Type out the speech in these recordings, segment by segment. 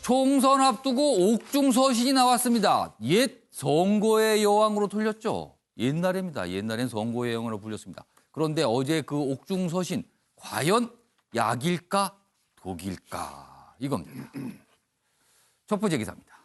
총선 앞두고 옥중서신이 나왔습니다. 옛 선거의 여왕으로 불렸죠. 옛날입니다. 옛날엔 선거의 여왕으로 불렸습니다. 그런데 어제 그 옥중서신 과연 약일까 독일까 이겁니다. 첫 번째 기사입니다.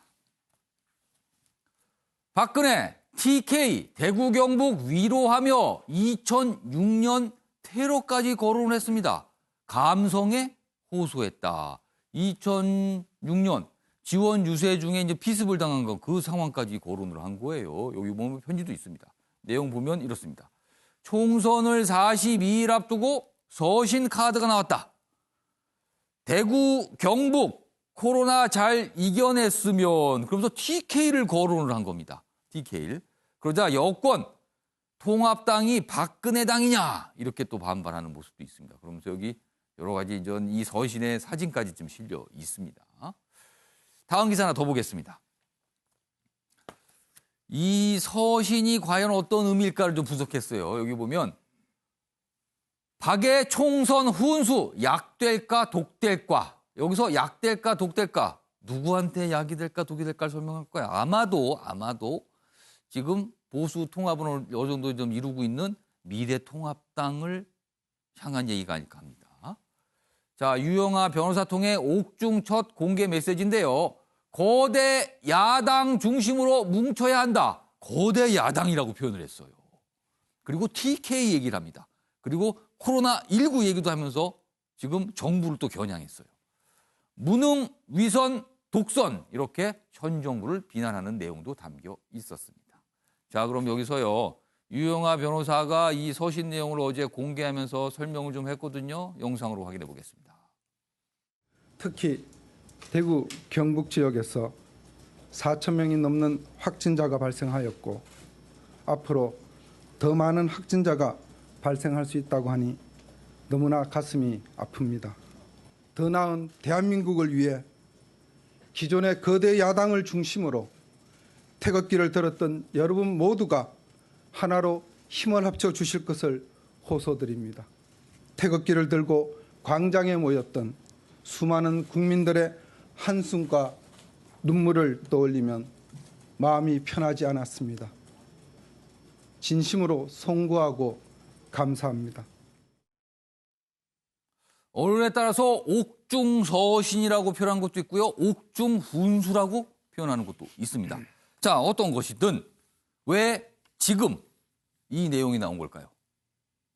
박근혜 TK 대구 경북 위로하며 2006년 테러까지 거론했습니다. 감성에 호소했다. 2006년 지원 유세 중에 이제 피습을 당한 거 그 상황까지 거론을 한 거예요. 여기 보면 편지도 있습니다. 내용 보면 이렇습니다. 총선을 42일 앞두고 서신 카드가 나왔다. 대구 경북 코로나 잘 이겨냈으면 그러면서 TK를 거론을 한 겁니다. TK를. 그러자 여권 통합당이 박근혜 당이냐 이렇게 또 반발하는 모습도 있습니다. 그러면서 여기 여러 가지 이 서신의 사진까지 좀 실려 있습니다. 다음 기사 하나 더 보겠습니다. 이 서신이 과연 어떤 의미일까를 좀 분석했어요. 여기 보면 박의 총선 훈수 약될까 독될까. 여기서 약될까 독될까. 누구한테 약이 될까 독이 될까를 설명할 거야. 아마도 지금 보수 통합을 어느 정도 좀 이루고 있는 미래통합당을 향한 얘기가 아닐까 합니다. 자, 유영아 변호사 통해 옥중 첫 공개 메시지인데요. 거대 야당 중심으로 뭉쳐야 한다. 거대 야당이라고 표현을 했어요. 그리고 TK 얘기를 합니다. 그리고 코로나19 얘기도 하면서 지금 정부를 또 겨냥했어요. 무능, 위선, 독선 이렇게 현 정부를 비난하는 내용도 담겨 있었습니다. 자, 그럼 여기서요. 유영아 변호사가 이 서신 내용을 어제 공개하면서 설명을 좀 했거든요. 영상으로 확인해 보겠습니다. 특히 대구 경북 지역에서 4천 명이 넘는 확진자가 발생하였고 앞으로 더 많은 확진자가 발생할 수 있다고 하니 너무나 가슴이 아픕니다. 더 나은 대한민국을 위해 기존의 거대 야당을 중심으로 태극기를 들었던 여러분 모두가 하나로 힘을 합쳐 주실 것을 호소드립니다. 태극기를 들고 광장에 모였던 수많은 국민들의 한숨과 눈물을 떠올리면 마음이 편하지 않았습니다. 진심으로 송구하고 감사합니다. 언론에 따라서 옥중서신이라고 표현한 것도 있고요. 옥중훈수라고 표현하는 것도 있습니다. 자, 어떤 것이든 왜 지금 이 내용이 나온 걸까요?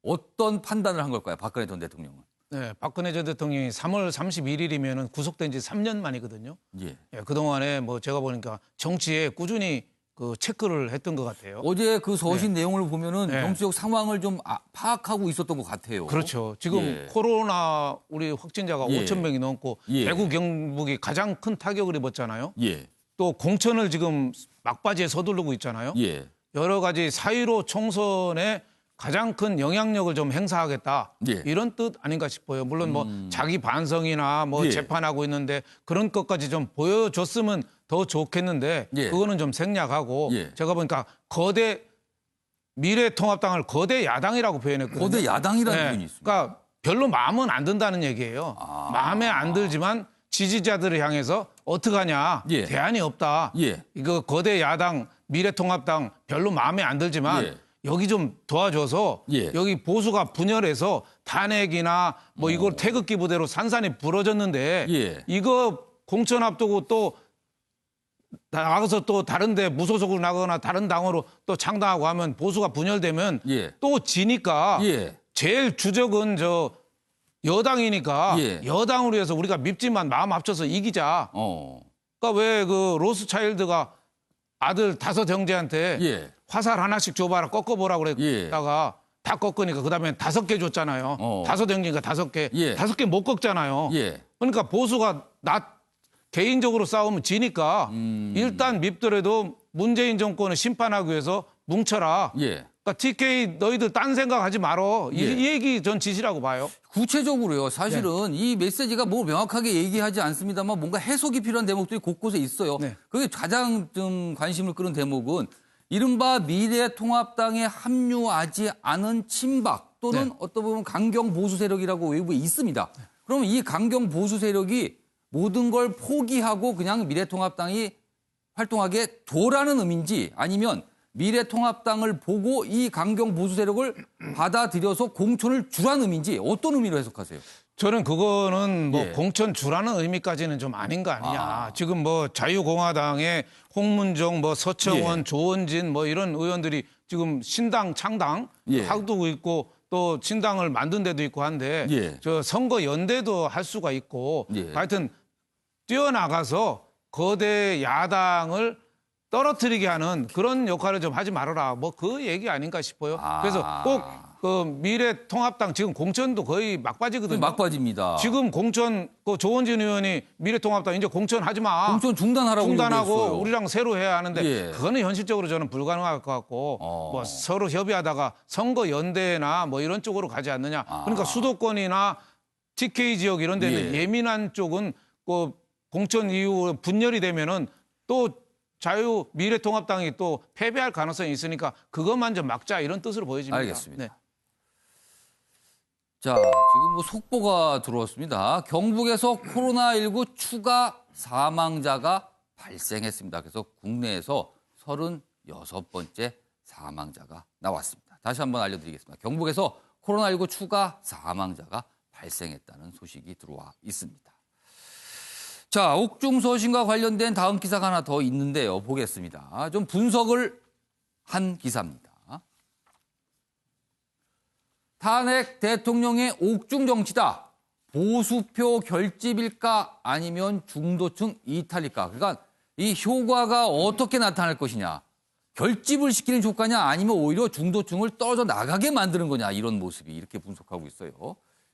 어떤 판단을 한 걸까요? 박근혜 전 대통령은. 네, 박근혜 전 대통령이 3월 31일이면 구속된 지 3년 만이거든요. 예. 그동안에 제가 보니까 정치에 꾸준히 그 체크를 했던 것 같아요. 어제 그 서신 내용을 보면은 네. 정치적 상황을 좀 파악하고 있었던 것 같아요. 그렇죠. 지금 코로나 우리 확진자가 5천 명이 넘고 대구 경북이 가장 큰 타격을 입었잖아요. 또 공천을 지금 막바지에 서두르고 있잖아요. 여러 가지 4.15 총선에 가장 큰 영향력을 좀 행사하겠다. 이런 뜻 아닌가 싶어요. 물론 자기 반성이나 재판하고 있는데 그런 것까지 좀 보여줬으면 더 좋겠는데 그거는 좀 생략하고 제가 보니까 거대 미래통합당을 거대 야당이라고 표현했거든요. 거대 야당이라는 표현이 있습니다. 그러니까 별로 마음은 안 든다는 얘기예요. 마음에 안 들지만 지지자들을 향해서 어떡하냐. 대안이 없다. 이거 거대 야당 미래통합당 별로 마음에 안 들지만 여기 좀 도와줘서 여기 보수가 분열해서 탄핵이나 이걸 태극기 부대로 산산이 부러졌는데 이거 공천 앞두고 또 나가서 또 다른 데 무소속으로 나가거나 다른 당으로 또 창당하고 하면 보수가 분열되면 또 지니까 제일 주적은 여당이니까 여당을 위해서 우리가 밉지만 마음 합쳐서 이기자. 그러니까 왜 그 로스차일드가 아들 5 형제한테 화살 하나씩 줘봐라 꺾어보라고 그랬다가 다 꺾으니까 그다음에 5개 줬잖아요. 5 형제니까 5개. 5개 못 꺾잖아요. 그러니까 보수가 개인적으로 싸우면 지니까 일단 밉더라도 문재인 정권을 심판하기 위해서 뭉쳐라. 그러니까 TK 너희들 딴 생각하지 말어. 이 얘기 전 지시라고 봐요. 구체적으로요. 사실은 이 메시지가 명확하게 얘기하지 않습니다만 뭔가 해석이 필요한 대목들이 곳곳에 있어요. 그게 가장 좀 관심을 끄는 대목은 이른바 미래통합당에 합류하지 않은 친박 또는 어떤 부분 강경 보수 세력이라고 외부에 있습니다. 그러면 이 강경 보수 세력이 모든 걸 포기하고 그냥 미래통합당이 활동하게 둬라는 의미인지 아니면 미래통합당을 보고 이 강경 보수 세력을 받아들여서 공천을 주라는 의미인지 어떤 의미로 해석하세요? 저는 그거는 뭐 예. 공천 주라는 의미까지는 좀 아닌 거 아니냐. 지금 뭐 자유공화당의 홍문종, 뭐 서청원, 예. 조원진 뭐 이런 의원들이 지금 신당 창당 예. 하고 있고 또 신당을 만든 데도 있고 한데 예. 저 선거 연대도 할 수가 있고 예. 하여튼 뛰어나가서 거대 야당을 떨어뜨리게 하는 그런 역할을 좀 하지 말아라. 뭐 그 얘기 아닌가 싶어요. 그래서 꼭 그 미래통합당 지금 공천도 거의 막바지거든요. 막바지입니다. 지금 공천 그 조원진 의원이 미래통합당 이제 공천하지 마. 공천 중단하라고 중단하고 요구했어요. 우리랑 새로 해야 하는데 예. 그거는 현실적으로 저는 불가능할 것 같고 뭐 서로 협의하다가 선거 연대나 뭐 이런 쪽으로 가지 않느냐. 그러니까 수도권이나 TK 지역 이런 데는 예. 예민한 쪽은 그 공천 이후 분열이 되면은 또 자유 미래통합당이 또 패배할 가능성이 있으니까 그것만 좀 막자 이런 뜻으로 보여집니다. 알겠습니다. 네. 자, 지금 뭐 속보가 들어왔습니다. 경북에서 코로나19 추가 사망자가 발생했습니다. 그래서 국내에서 36번째 사망자가 나왔습니다. 다시 한번 알려드리겠습니다. 경북에서 코로나19 추가 사망자가 발생했다는 소식이 들어와 있습니다. 자, 옥중서신과 관련된 다음 기사가 하나 더 있는데요. 보겠습니다. 좀 분석을 한 기사입니다. 탄핵 대통령의 옥중 정치다. 보수표 결집일까 아니면 중도층 이탈일까. 그러니까 이 효과가 어떻게 나타날 것이냐. 결집을 시키는 효과냐 아니면 오히려 중도층을 떨어져 나가게 만드는 거냐. 이런 모습이 이렇게 분석하고 있어요.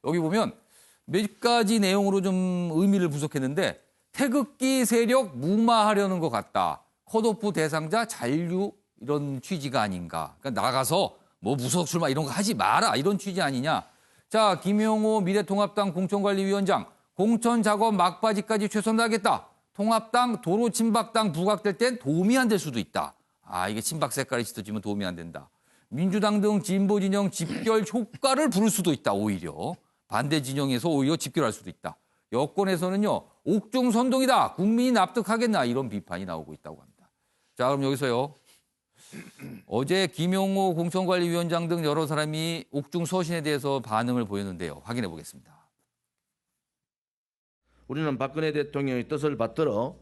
여기 보면 몇 가지 내용으로 좀 의미를 분석했는데 태극기 세력 무마하려는 것 같다. 컷오프 대상자 잔류 이런 취지가 아닌가. 그러니까 나가서 뭐 무속 출마 이런 거 하지 마라 이런 취지 아니냐. 자, 김용호 미래통합당 공천관리위원장 공천 작업 막바지까지 최선을 다하겠다. 통합당 도로 친박당 부각될 땐 도움이 안 될 수도 있다. 아, 이게 친박 색깔이 짙어지면 도움이 안 된다. 민주당 등 진보 진영 집결 효과를 부를 수도 있다. 오히려 반대 진영에서 오히려 집결할 수도 있다. 여권에서는요. 옥중 선동이다. 국민이 납득하겠나 이런 비판이 나오고 있다고 합니다. 자, 그럼 여기서요. 어제 김용호 공천관리위원장 등 여러 사람이 옥중 서신에 대해서 반응을 보였는데요. 확인해 보겠습니다. 우리는 박근혜 대통령의 뜻을 받들어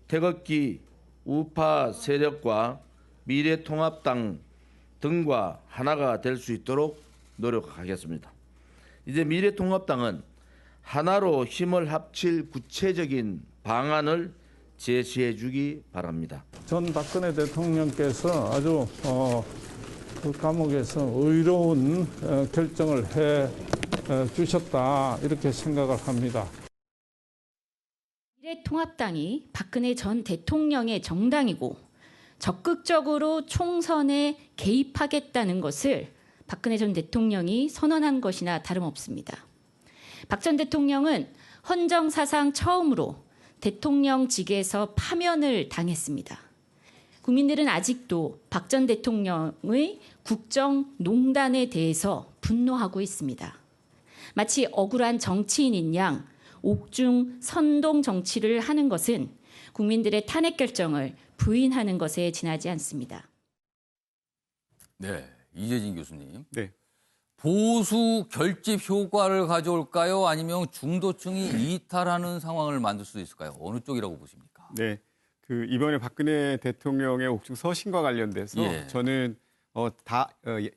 태극기 우파 세력과 미래통합당 등과 하나가 될 수 있도록 노력하겠습니다. 이제 미래통합당은 하나로 힘을 합칠 구체적인 방안을 제시해 주기 바랍니다. 전 박근혜 대통령께서 아주 그 감옥에서 의로운 결정을 해 주셨다 이렇게 생각을 합니다. 미래통합당이 박근혜 전 대통령의 정당이고 적극적으로 총선에 개입하겠다는 것을 박근혜 전 대통령이 선언한 것이나 다름없습니다. 박 전 대통령은 헌정 사상 처음으로 대통령직에서 파면을 당했습니다. 국민들은 아직도 박 전 대통령의 국정농단에 대해서 분노하고 있습니다. 마치 억울한 정치인인 양 옥중 선동 정치를 하는 것은 국민들의 탄핵 결정을 부인하는 것에 지나지 않습니다. 네, 이재진 교수님. 네. 보수 결집 효과를 가져올까요? 아니면 중도층이 이탈하는 상황을 만들 수도 있을까요? 어느 쪽이라고 보십니까? 네. 그 이번에 박근혜 대통령의 옥중 서신과 관련돼서 예. 저는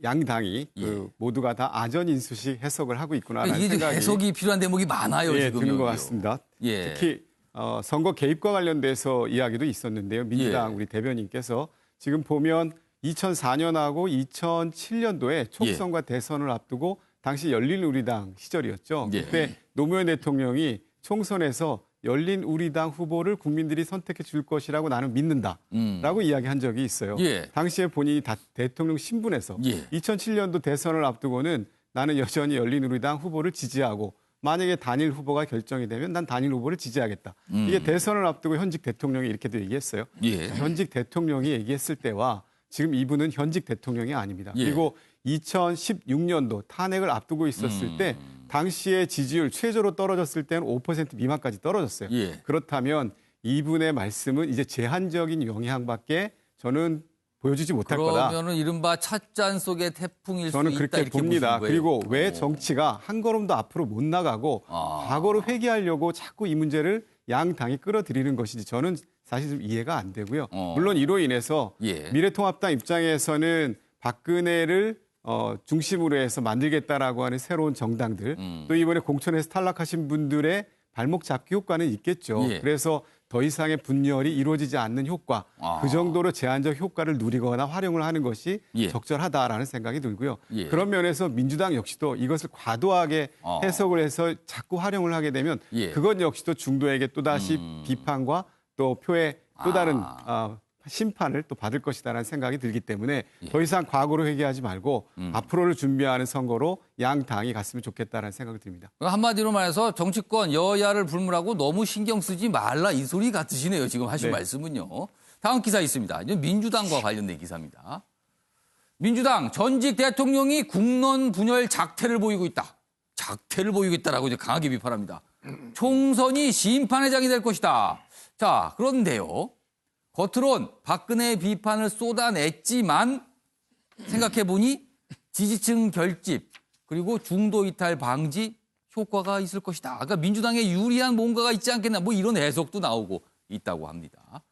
양당이 예. 모두가 다 아전 인수식 해석을 하고 있구나라는 이게 생각이 해석이 필요한 대목이 많아요, 예, 지금. 드는 것 여기요. 같습니다. 예. 특히 선거 개입과 관련돼서 이야기도 있었는데요. 민주당 예. 우리 대변인께서 지금 보면 2004년하고 2007년도에 총선과 대선을 앞두고 당시 열린우리당 시절이었죠. 예. 그때 노무현 대통령이 총선에서 열린우리당 후보를 국민들이 선택해 줄 것이라고 나는 믿는다라고 이야기한 적이 있어요. 예. 당시에 본인이 대통령 신분에서 예. 2007년도 대선을 앞두고는 나는 여전히 열린우리당 후보를 지지하고 만약에 단일 후보가 결정이 되면 난 단일 후보를 지지하겠다. 이게 대선을 앞두고 현직 대통령이 이렇게도 얘기했어요. 예. 현직 대통령이 얘기했을 때와 지금 이분은 현직 대통령이 아닙니다. 예. 그리고 2016년도 탄핵을 앞두고 있었을 때 당시의 지지율 최저로 떨어졌을 때는 5% 미만까지 떨어졌어요. 예. 그렇다면 이분의 말씀은 이제 제한적인 영향밖에 저는 보여주지 못할 거다. 그러면은 이른바 찻잔 속의 태풍일 수 저는 있다 그렇게 이렇게 봅니다. 보시는 거예요. 그리고 왜 정치가 한 걸음도 앞으로 못 나가고 과거로 회귀하려고 자꾸 이 문제를 양 당이 끌어들이는 것인지 저는 사실 좀 이해가 안 되고요. 물론 이로 인해서 예. 미래통합당 입장에서는 박근혜를 중심으로 해서 만들겠다라고 하는 새로운 정당들 또 이번에 공천에서 탈락하신 분들의 발목 잡기 효과는 있겠죠. 예. 그래서 더 이상의 분열이 이루어지지 않는 효과, 그 정도로 제한적 효과를 누리거나 활용을 하는 것이 예. 적절하다라는 생각이 들고요. 예. 그런 면에서 민주당 역시도 이것을 과도하게 해석을 해서 자꾸 활용을 하게 되면 예. 그것 역시도 중도에게 또다시 비판과 또 표의 또 다른 심판을 또 받을 것이다라는 생각이 들기 때문에 더 이상 과거로 회귀하지 말고 앞으로를 준비하는 선거로 양 당이 갔으면 좋겠다라는 생각이 듭니다. 한마디로 말해서 정치권 여야를 불문하고 너무 신경 쓰지 말라 이 소리 같으시네요. 지금 하신 네. 말씀은요. 다음 기사 있습니다. 이건 민주당과 관련된 기사입니다. 민주당 전직 대통령이 국론 분열 작태를 보이고 있다. 작태를 보이고 있다라고 이제 강하게 비판합니다. 총선이 심판의 장이 될 것이다. 자, 그런데요. 겉으론 박근혜 비판을 쏟아냈지만 생각해보니 지지층 결집 그리고 중도 이탈 방지 효과가 있을 것이다. 그러니까 민주당에 유리한 뭔가가 있지 않겠나 뭐 이런 해석도 나오고 있다고 합니다.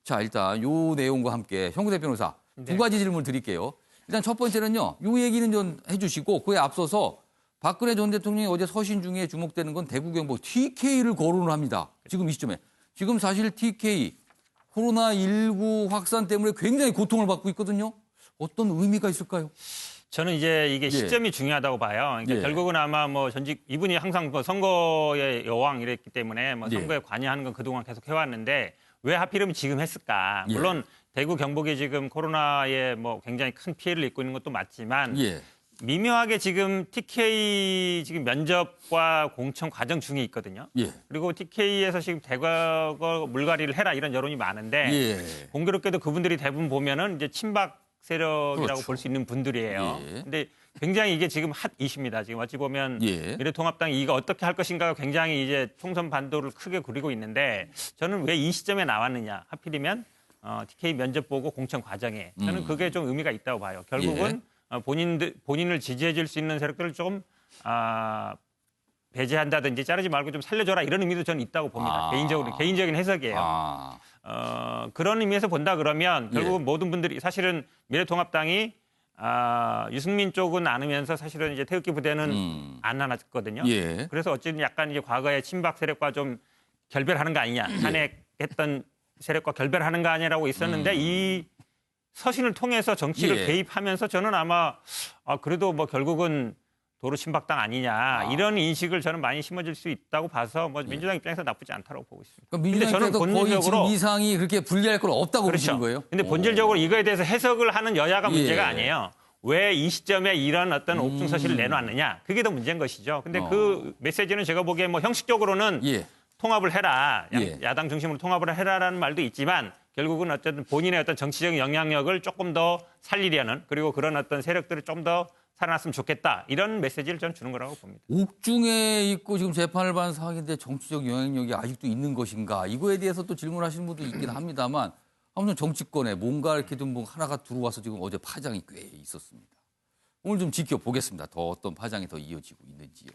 자, 일단 요 내용과 함께 형구대 변호사 두 가지 질문을 드릴게요. 일단 첫 번째는요. 요 얘기는 좀 해주시고 그에 앞서서 박근혜 전 대통령이 어제 서신 중에 주목되는 건 대구 경북 TK를 거론을 합니다. 지금 이 시점에. 지금 사실 TK 코로나19 확산 때문에 굉장히 고통을 받고 있거든요. 어떤 의미가 있을까요? 저는 이제 이게 예. 시점이 중요하다고 봐요. 그러니까 예. 결국은 아마 뭐 전직 이분이 항상 뭐 선거의 여왕 이랬기 때문에 뭐 예. 선거에 관여하는 건 그동안 계속 해왔는데 왜 하필이면 지금 했을까? 예. 물론 대구 경북이 지금 코로나에 뭐 굉장히 큰 피해를 입고 있는 것도 맞지만 예. 미묘하게 지금 TK 지금 면접과 공천 과정 중에 있거든요. 예. 그리고 TK에서 지금 대거 물갈이를 해라 이런 여론이 많은데 예. 공교롭게도 그분들이 대부분 보면은 이제 친박 세력이라고 그렇죠. 볼 수 있는 분들이에요. 예. 근데 굉장히 이게 지금 핫 이슈입니다. 지금 어찌 보면 예. 미래통합당이 이거 어떻게 할 것인가가 굉장히 이제 총선 반도를 크게 구리고 있는데 저는 왜 이 시점에 나왔느냐. 하필이면 TK 면접 보고 공천 과정에 저는 그게 좀 의미가 있다고 봐요. 결국은 본인을 지지해 줄 수 있는 세력들을 좀 배제한다든지 자르지 말고 좀 살려줘라 이런 의미도 저는 있다고 봅니다. 개인적인 해석이에요. 그런 의미에서 본다 그러면 결국은 모든 분들이 사실은 미래통합당이 유승민 쪽은 안으면서 사실은 이제 태극기 부대는 안 나눴거든요. 예. 그래서 어쨌든 약간 이제 과거의 친박 세력과 좀 결별하는 거 아니냐. 탄핵했던 세력과 결별하는 거 아니냐라고 있었는데 이 서신을 통해서 정치를 예. 개입하면서 저는 아마 그래도 뭐 결국은 도로 친박당 아니냐 이런 인식을 저는 많이 심어질 수 있다고 봐서 뭐 민주당 입장에서 나쁘지 않다고 보고 있습니다. 그러니까 민주당에서 거의 지금 이상이 그렇게 불리할 건 없다고 보시는 거예요? 근데 본질적으로 이거에 대해서 해석을 하는 여야가 문제가 아니에요. 왜 이 시점에 이런 어떤 옥중 서신을 내놨느냐 그게 더 문제인 것이죠. 근데 그 메시지는 제가 보기에 뭐 형식적으로는 통합을 해라, 야당 중심으로 통합을 해라라는 말도 있지만 결국은 어쨌든 본인의 어떤 정치적인 영향력을 조금 더 살리려는 그리고 그런 어떤 세력들을 좀 더 살아났으면 좋겠다 이런 메시지를 저는 주는 거라고 봅니다. 옥중에 있고 지금 재판을 받는 상황인데 정치적 영향력이 아직도 있는 것인가 이거에 대해서 또 질문하시는 분도 있긴 합니다만 아무튼 정치권에 뭔가 이렇게 좀 뭐 하나가 들어와서 지금 어제 파장이 꽤 있었습니다. 오늘 좀 지켜보겠습니다. 더 어떤 파장이 더 이어지고 있는지요.